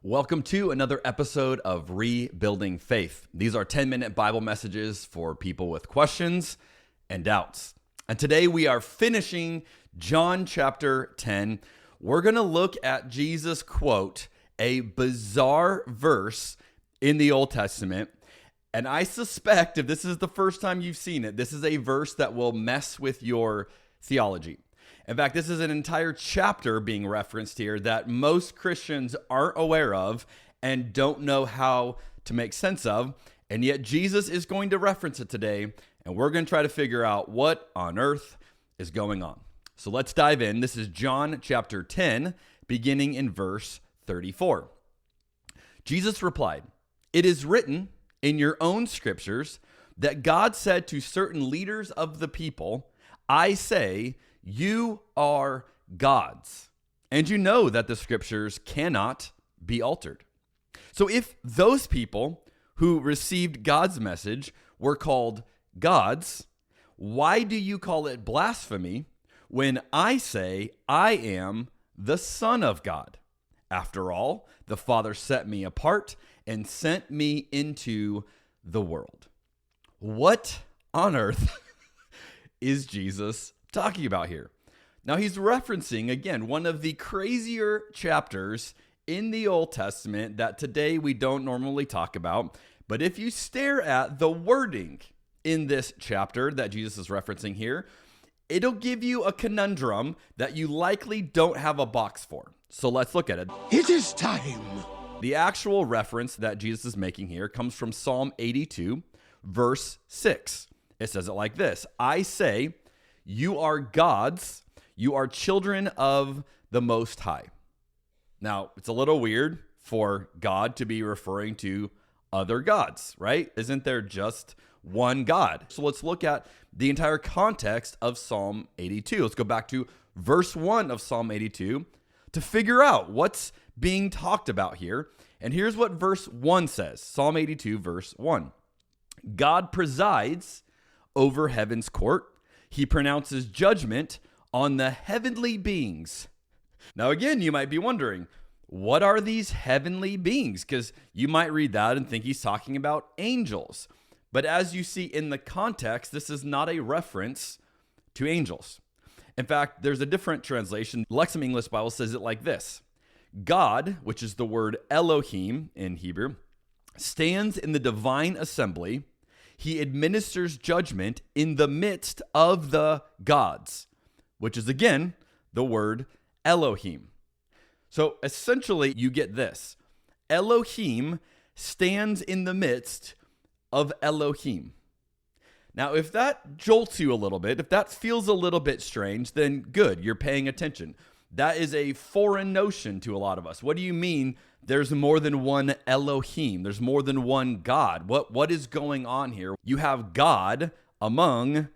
Welcome to another episode of Rebuilding Faith. These are 10-minute Bible messages for people with questions and doubts. And today we are finishing John chapter 10. We're going to look at Jesus' quote, a bizarre verse in the Old Testament. And I suspect if this is the first time you've seen it, this is a verse that will mess with your theology. In fact, this is an entire chapter being referenced here that most Christians aren't aware of and don't know how to make sense of. And yet Jesus is going to reference it today, and we're going to try to figure out what on earth is going on. So let's dive in. This is John chapter 10, beginning in verse 34. Jesus replied, "It is written in your own scriptures that God said to certain leaders of the people, 'I say, you are gods.' And you know that the scriptures cannot be altered." So if those people who received God's message were called gods, why do you call it blasphemy when I say I am the Son of God? After all, the Father set me apart and sent me into the world. What on earth is Jesus talking about here? Now he's referencing, again, one of the crazier chapters in the Old Testament that today we don't normally talk about. But if you stare at the wording in this chapter that Jesus is referencing here, it'll give you a conundrum that you likely don't have a box for. So let's look at it. It is time. The actual reference that Jesus is making here comes from Psalm 82, verse 6. It says it like this: "I say, you are gods, you are children of the Most High." Now, it's a little weird for God to be referring to other gods, right? Isn't there just one God? So let's look at the entire context of Psalm 82. Let's go back to verse 1 of Psalm 82 to figure out what's being talked about here. And here's what verse 1 says. Psalm 82, verse 1. "God presides over heaven's court. He pronounces judgment on the heavenly beings." Now, again, you might be wondering, what are these heavenly beings? Because you might read that and think he's talking about angels. But as you see in the context, this is not a reference to angels. In fact, there's a different translation. Lexham English Bible says it like this: "God," which is the word Elohim in Hebrew, "stands in the divine assembly. He administers judgment in the midst of the gods," which is, again, the word Elohim. So essentially, you get this: Elohim stands in the midst of Elohim. Now, if that jolts you a little bit, if that feels a little bit strange, then good, you're paying attention. That is a foreign notion to a lot of us. What do you mean there's more than one Elohim? There's more than one God. What is going on here? You have God among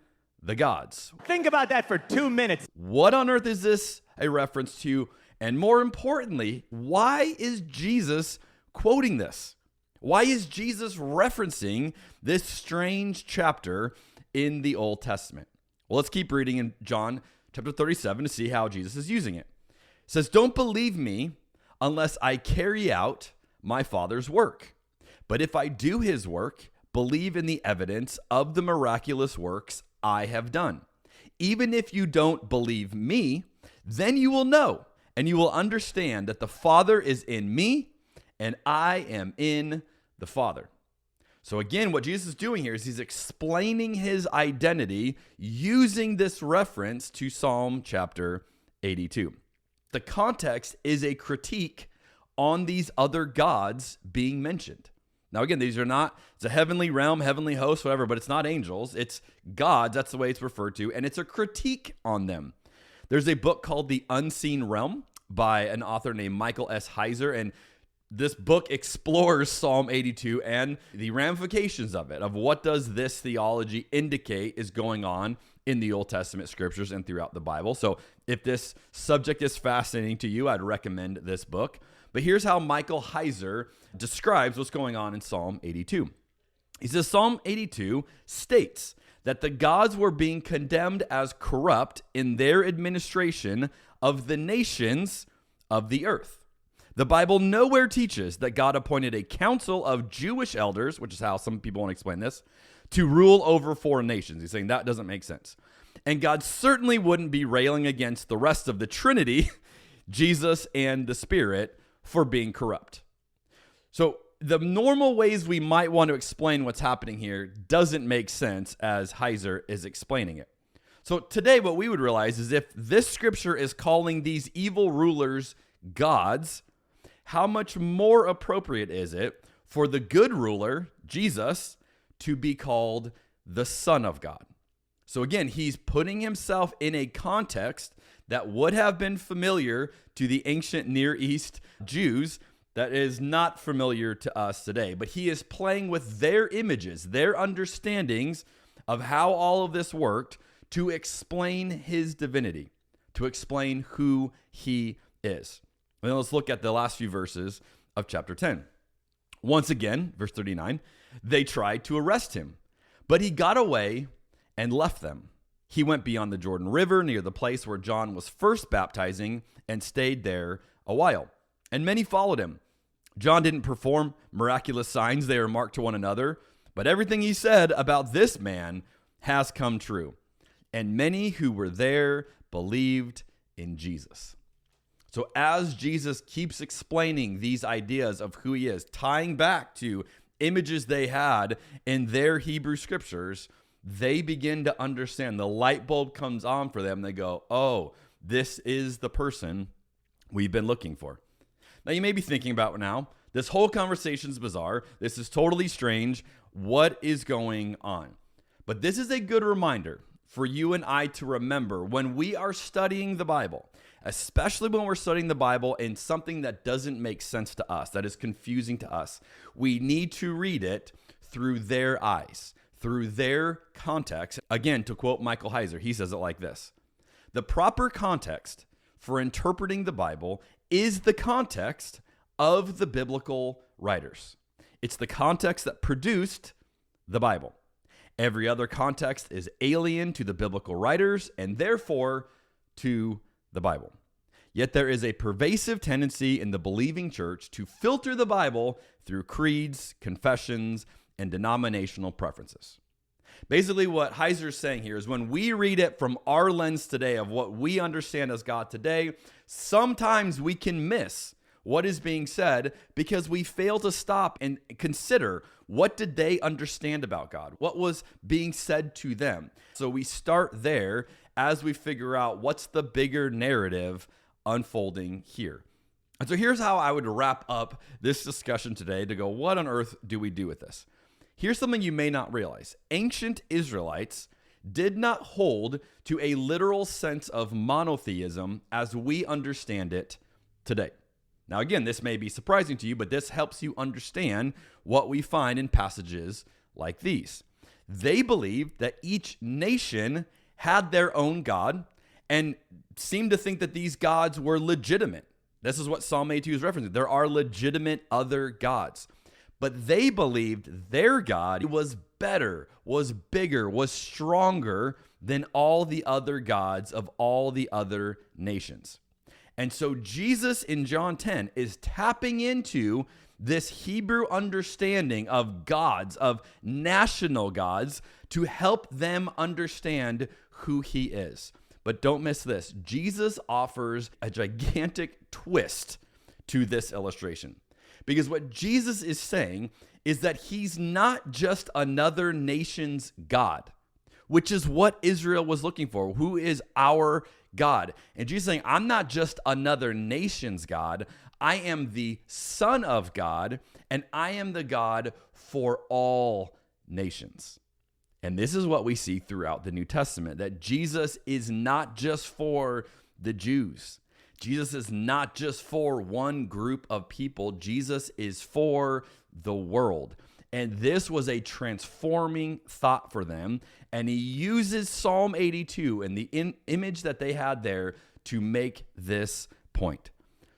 the gods. Think about that for 2 minutes. What on earth is this a reference to? And more importantly, why is Jesus quoting this? Why is Jesus referencing this strange chapter in the Old Testament? Well, let's keep reading in John chapter 37 to see how Jesus is using it. It says, "Don't believe me unless I carry out my Father's work. But if I do his work, believe in the evidence of the miraculous works I have done. Even if you don't believe me, then you will know and you will understand that the Father is in me and I am in the Father." So again, what Jesus is doing here is he's explaining his identity using this reference to Psalm chapter 82. The context is a critique on these other gods being mentioned. Now, again, these are not, it's a heavenly realm, heavenly host, whatever, but it's not angels. It's gods. That's the way it's referred to. And it's a critique on them. There's a book called The Unseen Realm by an author named Michael S. Heiser. And this book explores Psalm 82 and the ramifications of it, of what does this theology indicate is going on in the Old Testament scriptures and throughout the Bible. So if this subject is fascinating to you, I'd recommend this book. But here's how Michael Heiser describes what's going on in Psalm 82. He says, Psalm 82 states that the gods were being condemned as corrupt in their administration of the nations of the earth. The Bible nowhere teaches that God appointed a council of Jewish elders, which is how some people want to explain this, to rule over foreign nations. He's saying that doesn't make sense. And God certainly wouldn't be railing against the rest of the Trinity, Jesus and the Spirit, for being corrupt. So the normal ways we might want to explain what's happening here doesn't make sense as Heiser is explaining it. So today what we would realize is if this scripture is calling these evil rulers gods, how much more appropriate is it for the good ruler, Jesus, to be called the Son of God? So again, he's putting himself in a context that would have been familiar to the ancient Near East Jews that is not familiar to us today. But he is playing with their images, their understandings of how all of this worked to explain his divinity, to explain who he is. And then let's look at the last few verses of chapter 10. Once again, verse 39, they tried to arrest him, but he got away and left them. He went beyond the Jordan River near the place where John was first baptizing and stayed there a while. And many followed him. John didn't perform miraculous signs. They remarked to one another, but everything he said about this man has come true. And many who were there believed in Jesus. So as Jesus keeps explaining these ideas of who he is, tying back to images they had in their Hebrew scriptures, they begin to understand. The light bulb comes on for them. They go, oh, this is the person we've been looking for. Now, you may be thinking about now, this whole conversation is bizarre. This is totally strange. What is going on? But this is a good reminder for you and I to remember when we are studying the Bible, especially when we're studying the Bible in something that doesn't make sense to us, that is confusing to us. We need to read it through their eyes, through their context. Again, to quote Michael Heiser, he says it like this: the proper context for interpreting the Bible is the context of the biblical writers. It's the context that produced the Bible. Every other context is alien to the biblical writers and therefore to the Bible. Yet there is a pervasive tendency in the believing church to filter the Bible through creeds, confessions, and denominational preferences. Basically, what Heiser is saying here is when we read it from our lens today of what we understand as God today, sometimes we can miss what is being said because we fail to stop and consider what did they understand about God? What was being said to them? So we start there as we figure out what's the bigger narrative unfolding here. And so here's how I would wrap up this discussion today to go, what on earth do we do with this? Here's something you may not realize. Ancient Israelites did not hold to a literal sense of monotheism as we understand it today. Now, again, this may be surprising to you, but this helps you understand what we find in passages like these. They believed that each nation had their own God and seemed to think that these gods were legitimate. This is what Psalm 82 is referencing. There are legitimate other gods. But they believed their God was better, was bigger, was stronger than all the other gods of all the other nations. And so Jesus in John 10 is tapping into this Hebrew understanding of gods, of national gods, to help them understand who he is. But don't miss this. Jesus offers a gigantic twist to this illustration. Because what Jesus is saying is that he's not just another nation's God, which is what Israel was looking for. Who is our God? And Jesus is saying, I'm not just another nation's God. I am the Son of God, and I am the God for all nations. And this is what we see throughout the New Testament, that Jesus is not just for the Jews. Jesus is not just for one group of people. Jesus is for the world. And this was a transforming thought for them. And he uses Psalm 82 and the image that they had there to make this point.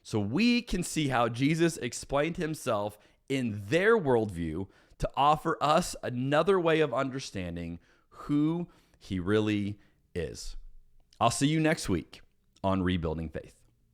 So we can see how Jesus explained himself in their worldview to offer us another way of understanding who he really is. I'll see you next week on Rebuilding Faith.